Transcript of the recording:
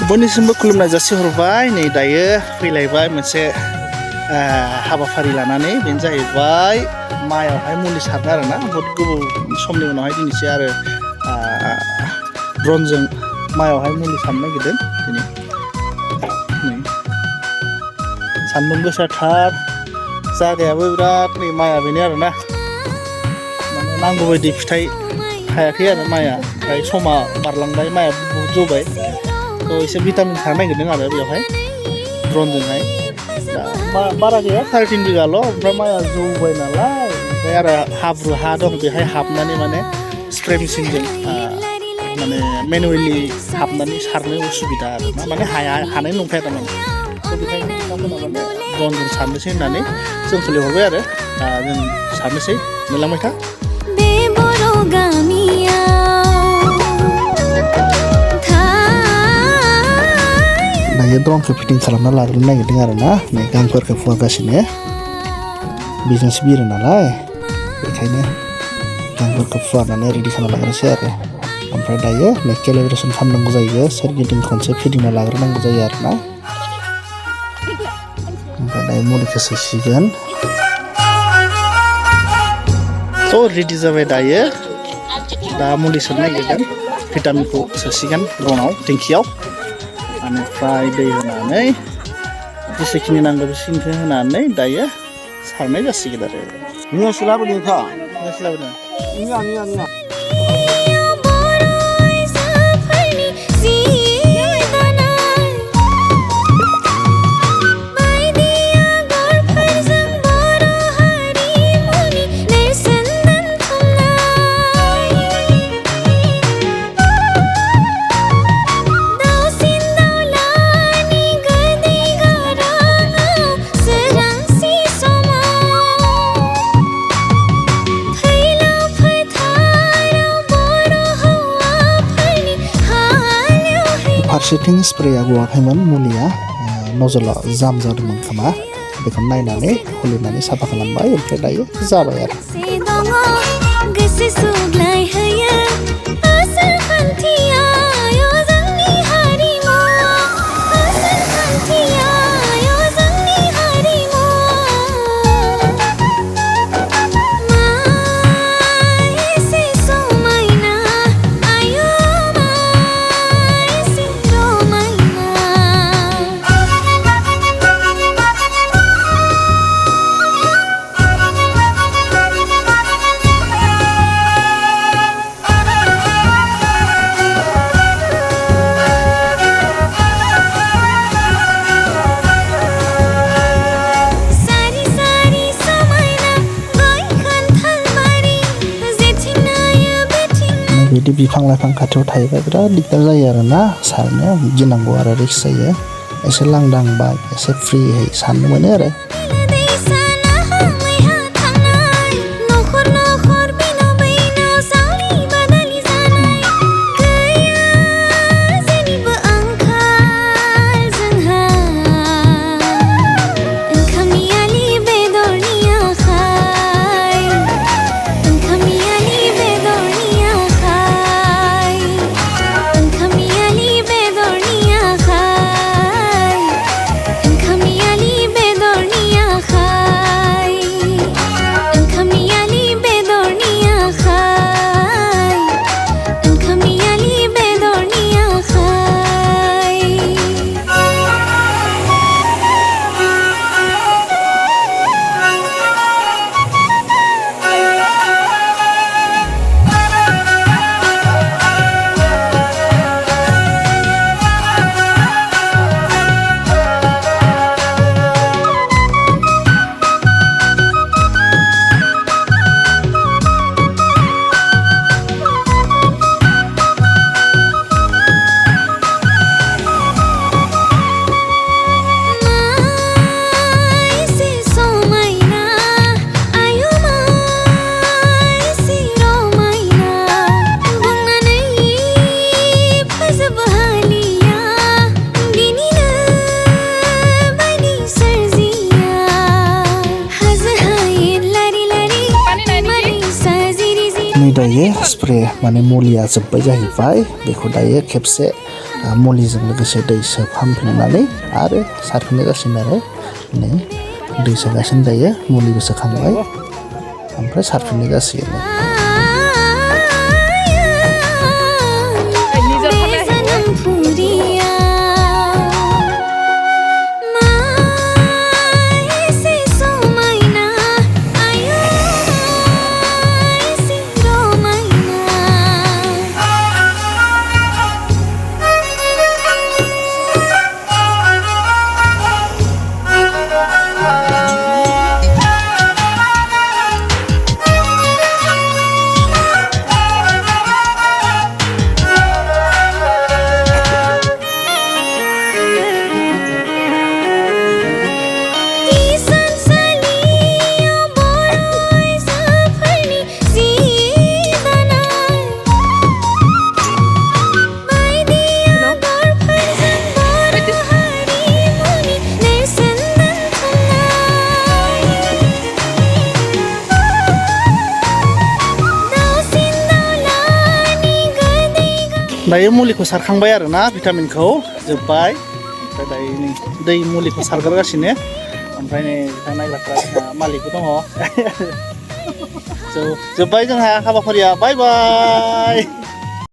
बयनिसिमबो खुलुमनाय जासिहरबाय नै दायो फैलायबाय मोनसे हाबाफारि लानानै बेनो जाहैबाय माइयावहाय मुलि सारनो आरोना बहुद गोबाव समनि उनावहाय दिनैसो आरो ड्रनजों माइयावहाय मुलि सारनो नागिरदों दिनै नै सान्दुं गोसाथार जागायाबो बिराद नै माइया बेनो आरोना माने नांगौ बायदि फिथाइ थायाखै आरो माइया ओमफ्राय समा बारलांबाय माइया बहुत जौबाय तो एसे भिटामिन सारनो नागिरदों आरो बेवहाय ड्रनजोंहाय दा बारा गैया 3.5 बिगाल' ओमफ्राय माइया जौबाय नालाय ओमफ्राय आरो हाब्रु हा दं बेहाय हाबनानै माने स्प्रे मेचिनजों माने मेनुवेलि हाबनानै सारनो उसुबिदा आरो ना माने हानाय नंखाया थारमाने तो बेखायनो बिथांमोना माने ड्रनजों सारनोसै होननानै जोंखौ लिंहरबाय आरो दा जों सारनोसै नुलांबाय था दायो ड्रनखौ फिटिं खालामना लाग्रोनो नागिरदों आरो ना नै गांफोरखौ फुवारगासिनो बिजनेस बिरो नालाय बेखायनो गांफोरखौ फुवारनानै रेडि खालामना लाग्रोसै आरो ओमफ्राय दायो नै केलिब्रेसन खालामनांगौ जायो सोरगिदिं खनसे फिदिंना लाग्रोनांगौ जायो आरो ना ओमफ्राय दायो मुलिखौ सोसिगोन थ' रेडि जाबाय दायो दा मुलि सोनो नागिरगोन भिटामिनखौ सोसिगोन ड्रनाव टेंकियाव बेनिफ्राय दै होनानै जेसेखिनि नांगौ बेसेखिनिखौ होनानै दायो सारनाय जासिगोन आरो फारसेथिं स्प्रेया गवाखैमोन मुलिया नजलाव जाम जादोंमोन खोमा बेखौ नायनानै खुलिनानै साफा खालामबाय ओमफ्राय दायो जाबाय आरो बिदि बिफां लाइफां खाथियाव थायोबा बिराद दिगदार जायो आरो ना सारनो गिनांगौ आरो रिक्स जायो एसे लांदां बा एसे फ्रियै सारनो मोनो आरो नै दायो स्प्रे माने मुलिया जोब्बाय जाहैबाय बेखौ दायो खेबसे मुलिजों लोगोसे दै सोफामफिननानै आरो सारफिननाय जासिगोन आरो नै दै सोगासिनो दायो मुलिबो सोखांबाय ओमफ्राय सारफिननाय जासिगोन दायो मुलिखौ सारखांबाय आरो ना भिटामिनखौ जोब्बाय ओमफ्राय दायो नै दै मुलिखौ सारगारगासिनो ओमफ्राय नै बिथां नायग्राफ्रा मालिकबो दङ जोब्बाय जोंहा हाबाफारिया बाय बाय